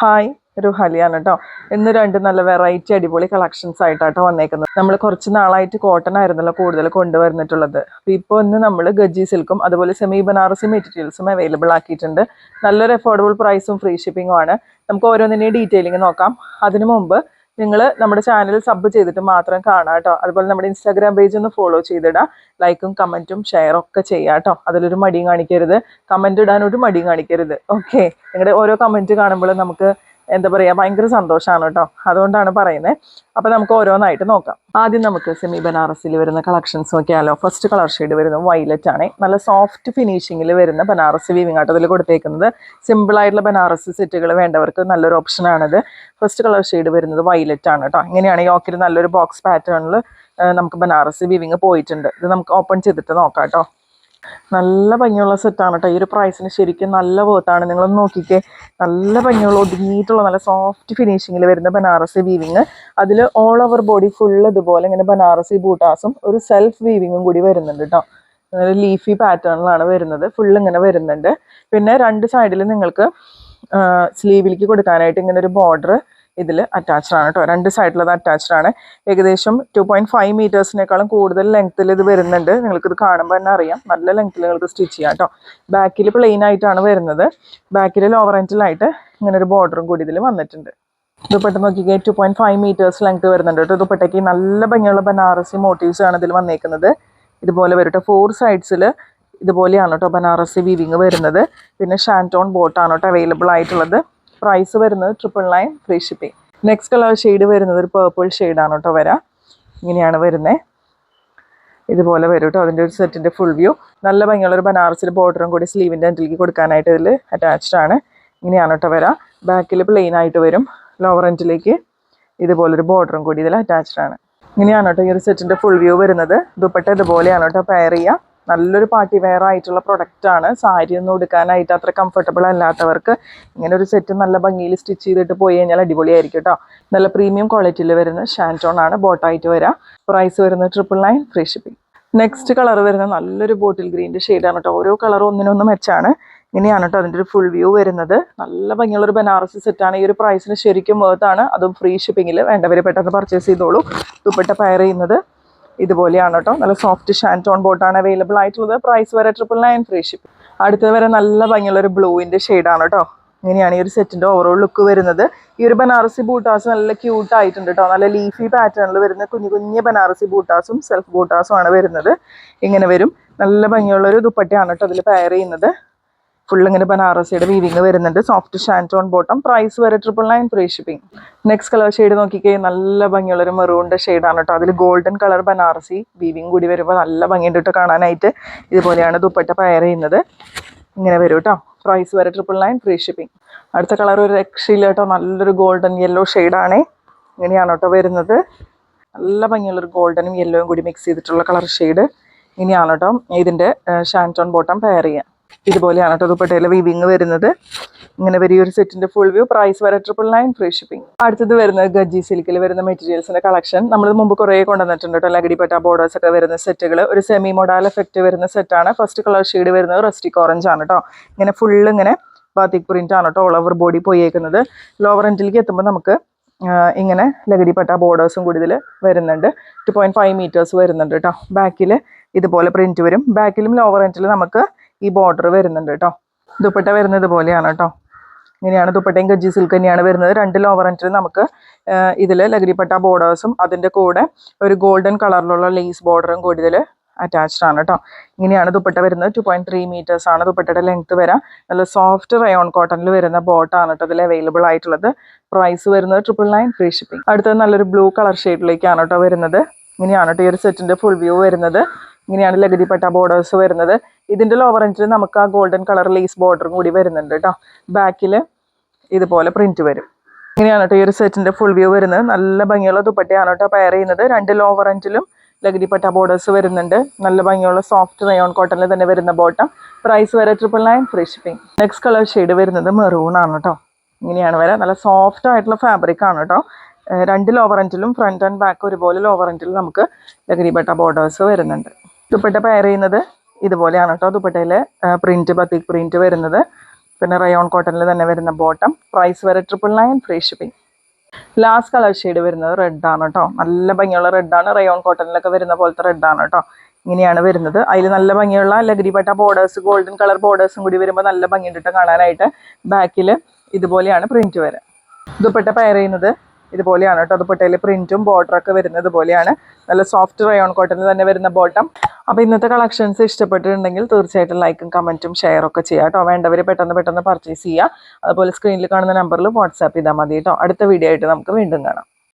Hi റുഹാലിയാണ് കേട്ടോ. ഇന്ന് രണ്ട് നല്ല വെറൈറ്റി അടിപൊളി കളക്ഷൻസ് ആയിട്ടാട്ടോ വന്നേക്കുന്നത്. നമ്മൾ കുറച്ച് നാളായിട്ട് കോട്ടൺ ആയിരുന്നല്ലോ കൂടുതൽ കൊണ്ടുവന്നിട്ടുള്ളത്. അപ്പോൾ ഇപ്പോൾ ഇന്ന് നമ്മൾ ഗജ്ജി സിൽക്കും അതുപോലെ സെമി ബനാറസി മെറ്റീരിയൽസും അവൈലബിൾ ആക്കിയിട്ടുണ്ട്. നല്ലൊരു അഫോർഡബിൾ പ്രൈസും ഫ്രീ ഷിപ്പിങ്ങും ആണ്. നമുക്ക് ഓരോന്നിൻ്റെയും ഡീറ്റെയിലിംഗ് നോക്കാം. അതിനു മുമ്പ് നിങ്ങൾ നമ്മുടെ ചാനൽ സബ് ചെയ്തിട്ട് മാത്രം കാണാം കേട്ടോ. അതുപോലെ നമ്മുടെ ഇൻസ്റ്റാഗ്രാം പേജ് ഒന്ന് ഫോളോ ചെയ്തിടാം. ലൈക്കും കമൻറ്റും ഷെയറും ഒക്കെ ചെയ്യാം കേട്ടോ. അതിലൊരു മടിയും കാണിക്കരുത്, കമൻറ്റ് ഇടാനൊരു മടിയും കാണിക്കരുത്. ഓക്കെ, നിങ്ങളുടെ ഓരോ കമൻറ്റ് കാണുമ്പോൾ നമുക്ക് എന്താ പറയുക, ഭയങ്കര സന്തോഷമാണ് കേട്ടോ. അതുകൊണ്ടാണ് പറയുന്നത്. അപ്പോൾ നമുക്ക് ഓരോന്നായിട്ട് നോക്കാം. ആദ്യം നമുക്ക് സെമി ബനാറസിൽ വരുന്ന കളക്ഷൻസ് നോക്കിയാലോ. ഫസ്റ്റ് കളർ ഷെയ്ഡ് വരുന്നത് വയലറ്റ് ആണ്. നല്ല സോഫ്റ്റ് ഫിനിഷിങ്ങിൽ വരുന്ന ബനാറസി വീവിംഗ് ആട്ടോ അതിൽ കൊടുത്തേക്കുന്നത്. സിമ്പിളായിട്ടുള്ള ബനാറസി സെറ്റുകൾ വേണ്ടവർക്ക് നല്ലൊരു ഓപ്ഷനാണിത്. ഫസ്റ്റ് കളർ ഷെയ്ഡ് വരുന്നത് വയലറ്റ് ആണ് കേട്ടോ. ഇങ്ങനെയാണ് യോക്കിൽ നല്ലൊരു ബോക്സ് പാറ്റേണിൽ നമുക്ക് ബനാറസി വീവിങ് പോയിട്ടുണ്ട്. ഇത് നമുക്ക് ഓപ്പൺ ചെയ്തിട്ട് നോക്കാം കേട്ടോ. നല്ല ഭംഗിയുള്ള സെറ്റാണ് കേട്ടോ. ഈ ഒരു പ്രൈസിന് ശരിക്കും നല്ല വേർത്താണ്. നിങ്ങളൊന്ന് നോക്കിക്കേ, നല്ല ഭംഗിയുള്ള ഒതുങ്ങിയിട്ടുള്ള നല്ല സോഫ്റ്റ് ഫിനിഷിങ്ങിൽ വരുന്ന ബനാറസി വീവിങ്. അതിൽ ഓൾ ഓവർ ബോഡി ഫുള്ള് ഇതുപോലെ ഇങ്ങനെ ബനാറസി ബൂട്ടാസും ഒരു സെൽഫ് വീവിങ്ങും കൂടി വരുന്നുണ്ട് കേട്ടോ. ലീഫി പാറ്റേണിലാണ് വരുന്നത്. ഫുള്ള് ഇങ്ങനെ വരുന്നുണ്ട്. പിന്നെ രണ്ട് സൈഡിൽ നിങ്ങൾക്ക് സ്ലീവിലേക്ക് കൊടുക്കാനായിട്ട് ഇങ്ങനെ ഒരു ബോർഡർ ഇതിൽ അറ്റാച്ച്ഡ് ആണ് കേട്ടോ. രണ്ട് സൈഡിലത് അറ്റാച്ച്ഡ് ആണ്. ഏകദേശം 2.5 മീറ്റേഴ്സിനേക്കാളും കൂടുതൽ ലെങ്ത്തിൽ ഇത് വരുന്നുണ്ട്. നിങ്ങൾക്കിത് കാണുമ്പോൾ തന്നെ അറിയാം. നല്ല ലെങ്ത്തിൽ നിങ്ങൾക്ക് സ്റ്റിച്ച് ചെയ്യാം കേട്ടോ. ബാക്കിൽ പ്ലെയിൻ ആയിട്ടാണ് വരുന്നത്. ബാക്കിൽ ലോവർ എൻഡിലായിട്ട് ഇങ്ങനെ ഒരു ബോർഡറും കൂടി ഇതിൽ വന്നിട്ടുണ്ട്. ദുപ്പട്ട നോക്കിക്കേ, 2.5 മീറ്റേഴ്സ് ലെങ്ത് വരുന്നുണ്ട് കേട്ടോ. ദുപ്പട്ടയ്ക്ക് നല്ല ഭംഗിയുള്ള ബനാറസി മോട്ടീവ്സ് ആണ് ഇതിൽ വന്നേക്കുന്നത്. ഇതുപോലെ വരും കേട്ടോ. 4 സൈഡ്സിൽ ഇതുപോലെയാണ് കേട്ടോ ബനാറസി വീവിങ് വരുന്നത്. പിന്നെ ഷാൻറ്റോൺ ബോട്ടാണ് കേട്ടോ അവൈലബിൾ ആയിട്ടുള്ളത്. പ്രൈസ് വരുന്നത് 999 free shipping. Next colour shade വരുന്നത് ഒരു പേർപ്പിൾ ഷെയ്ഡാണ് കേട്ടോ വരാം. ഇങ്ങനെയാണ് വരുന്നത്. ഇതുപോലെ വരും കേട്ടോ. അതിൻ്റെ ഒരു സെറ്റിൻ്റെ ഫുൾ വ്യൂ. നല്ല ഭംഗിയുള്ള ഒരു ബനാറസിൽ ബോർഡറും കൂടി സ്ലീവിൻ്റെ എൻഡിലേക്ക് കൊടുക്കാനായിട്ട് ഇതിൽ അറ്റാച്ച്ഡ് ആണ്. ഇങ്ങനെയാണ് കേട്ടോ വരാം. ബാക്കിൽ പ്ലെയിൻ ആയിട്ട് വരും. ലോവർ എൻഡിലേക്ക് ഇതുപോലൊരു ബോർഡറും കൂടി ഇതിൽ അറ്റാച്ച്ഡ് ആണ്. ഇങ്ങനെയാണ് കേട്ടോ ഈ ഒരു സെറ്റിൻ്റെ ഫുൾ വ്യൂ വരുന്നത്. ദുപ്പട്ട ഇതുപോലെയാണ് കേട്ടോ പെയർ ചെയ്യുക. നല്ലൊരു പാർട്ടി വെയർ ആയിട്ടുള്ള പ്രൊഡക്റ്റാണ്. സാരി ഒന്നും എടുക്കാനായിട്ട് അത്ര കംഫർട്ടബിൾ അല്ലാത്തവർക്ക് ഇങ്ങനെ ഒരു സെറ്റ് നല്ല ഭംഗിയിൽ സ്റ്റിച്ച് ചെയ്തിട്ട് പോയി കഴിഞ്ഞാൽ അടിപൊളിയായിരിക്കും കേട്ടോ. നല്ല പ്രീമിയം ക്വാളിറ്റിയിൽ വരുന്ന ഷാൻറ്റോൺ ആണ് ബോട്ടായിട്ട് വരാം. പ്രൈസ് വരുന്നത് 999 ഫ്രീ ഷിപ്പിംഗ്. നെക്സ്റ്റ് കളർ വരുന്നത് നല്ലൊരു ബോട്ടിൽ ഗ്രീൻ്റെ ഷെയ്ഡാണ് കേട്ടോ. ഓരോ കളറും ഒന്നിനൊന്ന് മെച്ചാണ്. ഇങ്ങനെയാണ് കേട്ടോ അതിൻ്റെ ഒരു ഫുൾ വ്യൂ വരുന്നത്. നല്ല ഭംഗിയുള്ളൊരു ബനാറസി സെറ്റാണ്. ഈ ഒരു പ്രൈസിന് ശരിക്കും വേർത്താണ്. അതും ഫ്രീ ഷിപ്പിങ്ങിൽ. വേണ്ടവർ പെട്ടെന്ന് പർച്ചേസ് ചെയ്തോളൂ. ദുപ്പട്ട പെയർ ചെയ്യുന്നത് ഇതുപോലെയാണ് കേട്ടോ. നല്ല സോഫ്റ്റ് ഷാൻറ്റോൺ ബോട്ടാണ് അവൈലബിൾ ആയിട്ടുള്ളത്. പ്രൈസ് വരെ 999 ഫ്രീ ഷിപ്പ്. അടുത്തത് വരെ നല്ല ഭംഗിയുള്ളൊരു ബ്ലൂവിൻ്റെ ഷെയ്ഡാണ് കേട്ടോ. ഇങ്ങനെയാണ് ഈ ഒരു സെറ്റിൻ്റെ ഓവറോൾ ലുക്ക് വരുന്നത്. ഈ ഒരു ബനാറസി ബൂട്ടാസ് നല്ല ക്യൂട്ട് ആയിട്ടുണ്ട് കേട്ടോ. നല്ല ലീഫി പാറ്റേണിൽ വരുന്ന കുഞ്ഞു കുഞ്ഞു ബനാറസി ബൂട്ടാസും സെൽഫ് ബൂട്ടാസും ആണ് വരുന്നത്. ഇങ്ങനെ വരും. നല്ല ഭംഗിയുള്ളൊരു ദുപ്പട്ടയാണ് കേട്ടോ അതിൽ പെയർ ചെയ്യുന്നത്. ഫുൾ ഇങ്ങനെ ബനാറസിയുടെ വീവിങ് വരുന്നുണ്ട്. Soft ഷാൻറ്റോൺ bottom. പ്രൈസ് വരെ 999 free shipping. Next colour shade നോക്കിക്കേ, നല്ല ഭംഗിയുള്ളൊരു മെറൂണിൻ്റെ ഷെയ്ഡാണ് കേട്ടോ. അതിൽ ഗോൾഡൻ കളർ ബനാറസി വീവിങ് കൂടി വരുമ്പോൾ നല്ല ഭംഗിയുണ്ട് കേട്ടോ കാണാനായിട്ട്. ഇതുപോലെയാണ് ദുപ്പട്ട പെയർ ചെയ്യുന്നത്. ഇങ്ങനെ വരും കേട്ടോ. പ്രൈസ് വരെ 999 ഫ്രീ ഷിപ്പിംഗ്. അടുത്ത കളർ ഒരു രക്ഷയില്ല കേട്ടോ. നല്ലൊരു ഗോൾഡൻ യെല്ലോ ഷെയ്ഡാണേ. ഇങ്ങനെയാണ് കേട്ടോ വരുന്നത്. നല്ല ഭംഗിയുള്ളൊരു ഗോൾഡനും യെല്ലോയും കൂടി മിക്സ് ചെയ്തിട്ടുള്ള കളർ ഷെയ്ഡ്. ഇങ്ങനെയാണ് കേട്ടോ ഇതിൻ്റെ ഷാൻറ്റോൺ ബോട്ടം പെയർ ചെയ്യാം. ഇതുപോലെയാണ് കേട്ടോ ദുപ്പട്ടയിലെ വീവിങ് വരുന്നത്. ഇങ്ങനെ വരും ഈ ഒരു സെറ്റിന്റെ ഫുൾ വ്യൂ. പ്രൈസ് വരെ 999 ഫ്രീ ഷിപ്പിംഗ്. അടുത്തത് വരുന്നത് ഗജ്ജി സിൽക്കിൽ വരുന്ന മെറ്റീരിയൽസിന്റെ കളക്ഷൻ. നമ്മൾ മുമ്പ് കുറേ കൊണ്ടുവന്നിട്ടുണ്ട് കേട്ടോ. ലഗടിപ്പട്ട ബോർഡേഴ്സ് ഒക്കെ വരുന്ന സെറ്റുകൾ. ഒരു സെമി മൊഡാൽ എഫക്റ്റ് വരുന്ന സെറ്റാണ്. ഫസ്റ്റ് കളർ ഷെയ്ഡ് വരുന്നത് റസ്റ്റിക് ഓറഞ്ച് ആണ് കേട്ടോ. ഇങ്ങനെ ഫുള്ള് ഇങ്ങനെ ബാത്തിക് പ്രിന്റ് ആണ് കേട്ടോ ഓൾ ഓവർ ബോഡി പോയേക്കുന്നത്. ലോവർ എൻഡിലേക്ക് എത്തുമ്പോൾ നമുക്ക് ഇങ്ങനെ ലഗടിപ്പട്ട ബോർഡേഴ്സും കൂടി ഇതിൽ വരുന്നുണ്ട്. 2.5 മീറ്റേഴ്സ് വരുന്നുണ്ട് കേട്ടോ. ബാക്കിൽ ഇതുപോലെ പ്രിന്റ് വരും. ബാക്കിലും ലോവർ എൻഡിൽ നമുക്ക് ഈ ബോർഡർ വരുന്നുണ്ട് കേട്ടോ. ദുപ്പട്ട വരുന്നത് പോലെയാണ് കേട്ടോ. ഇങ്ങനെയാണ് ദുപ്പട്ടയും ഗജ്ജി സിൽക്ക് തന്നെയാണ് വരുന്നത്. രണ്ട് ലോവർ എൻഡിൽ നമുക്ക് ഇതിൽ ലഗരിപ്പട്ട ബോർഡേഴ്സും അതിൻ്റെ കൂടെ ഒരു ഗോൾഡൻ കളറിലുള്ള ലേസ് ബോർഡറും കൂടി ഇതിൽ അറ്റാച്ച്ഡ് ആണ് കേട്ടോ. ഇങ്ങനെയാണ് ദുപ്പട്ട വരുന്നത്. 2.3 മീറ്റേഴ്സ് ആണ് ദുപ്പട്ടയുടെ ലെങ്ത് വരാം. നല്ല സോഫ്റ്റ് റയോൺ കോട്ടണിൽ വരുന്ന ബോട്ടാണ് കേട്ടോ ഇതിൽ അവൈലബിൾ ആയിട്ടുള്ളത്. പ്രൈസ് വരുന്നത് 999 ഫ്രീ ഷിപ്പിംഗ്. അടുത്തത് നല്ലൊരു ബ്ലൂ കളർ ഷെയ്ഡിലേക്കാണ് കേട്ടോ വരുന്നത്. ഇങ്ങനെയാണ് കേട്ടോ ഈ ഒരു സെറ്റിൻ്റെ ഫുൾ വ്യൂ വരുന്നത്. ഇങ്ങനെയാണ് ലഗടിപ്പട്ട ബോർഡേഴ്സ് വരുന്നത്. ഇതിൻ്റെ ലോവർ എൻഡിൽ നമുക്ക് ആ ഗോൾഡൻ കളർ ലേസ് ബോർഡറും കൂടി വരുന്നുണ്ട് കേട്ടോ. ബാക്കിൽ ഇതുപോലെ പ്രിന്റ് വരും. ഇങ്ങനെയാണ് കേട്ടോ ഈ ഒരു സെറ്റിൻ്റെ ഫുൾ വ്യൂ വരുന്നത്. നല്ല ഭംഗിയുള്ള ദുപ്പട്ടയാണ് കേട്ടോ പെയർ ചെയ്യുന്നത്. രണ്ട് ലോവർ എൻഡിലും ലഗടിപ്പട്ട ബോർഡേഴ്സ് വരുന്നുണ്ട്. നല്ല ഭംഗിയുള്ള സോഫ്റ്റ് റയോൺ കോട്ടണിൽ തന്നെ വരുന്ന ബോട്ടം. പ്രൈസ് വരെ 999 free shipping. Next colour shade വരുന്നത് മെറൂൺ ആണ് കേട്ടോ. ഇങ്ങനെയാണ് വരാം. നല്ല സോഫ്റ്റ് ആയിട്ടുള്ള ഫാബ്രിക് ആണ് കേട്ടോ. രണ്ട് ലോവർ എൻഡിലും ഫ്രണ്ട് ആൻഡ് ബാക്ക് ഒരുപോലെ ലോവർ എൻഡിലും നമുക്ക് ലഗടിപ്പട്ട ബോർഡേഴ്സ് വരുന്നുണ്ട്. ദുപ്പട്ട പെയർ ചെയ്യുന്നത് ഇതുപോലെയാണ് കേട്ടോ. ദുപ്പട്ടയിൽ പ്രിന്റ് ബത്തിക് പ്രിന്റ് വരുന്നത്. പിന്നെ റയോൺ കോട്ടണിൽ തന്നെ വരുന്ന ബോട്ടം. പ്രൈസ് വരെ 999 free shipping. Last colour shade വരുന്നത് റെഡ് ആണ് കേട്ടോ. നല്ല ഭംഗിയുള്ള റെഡാണ്. റയോൺ കോട്ടണിലൊക്കെ വരുന്ന പോലത്തെ റെഡാണ് കേട്ടോ. ഇങ്ങനെയാണ് വരുന്നത്. അതിൽ നല്ല ഭംഗിയുള്ള ലഗരിപട്ട ബോർഡേഴ്സ്, ഗോൾഡൻ കളർ ബോർഡേഴ്സും കൂടി വരുമ്പോൾ നല്ല ഭംഗിയുണ്ട് കാണാനായിട്ട്. ബാക്കിൽ ഇതുപോലെയാണ് പ്രിന്റ് വരെ. ദുപ്പട്ട പെയർ ചെയ്യുന്നത് ഇതുപോലെയാണ് കേട്ടോ. ദുപ്പട്ടയിൽ പ്രിന്റും ബോർഡറൊക്കെ വരുന്നത് ഇതുപോലെയാണ്. നല്ല സോഫ്റ്റ് റയോൺ കോട്ടണിൽ തന്നെ വരുന്ന ബോട്ടം. അപ്പോൾ ഇന്നത്തെ കളക്ഷൻസ് ഇഷ്ടപ്പെട്ടിട്ടുണ്ടെങ്കിൽ തീർച്ചയായിട്ടും ലൈക്കും കമൻറ്റും ഷെയർ ഒക്കെ ചെയ്യുക കേട്ടോ. വേണ്ടവർ പെട്ടെന്ന് പർച്ചേസ് ചെയ്യുക. അതുപോലെ സ്ക്രീനിൽ കാണുന്ന നമ്പറിൽ വാട്സാപ്പ് ചെയ്താൽ മതി കേട്ടോ. അടുത്ത വീഡിയോ ആയിട്ട് നമുക്ക് വീണ്ടും കാണാം.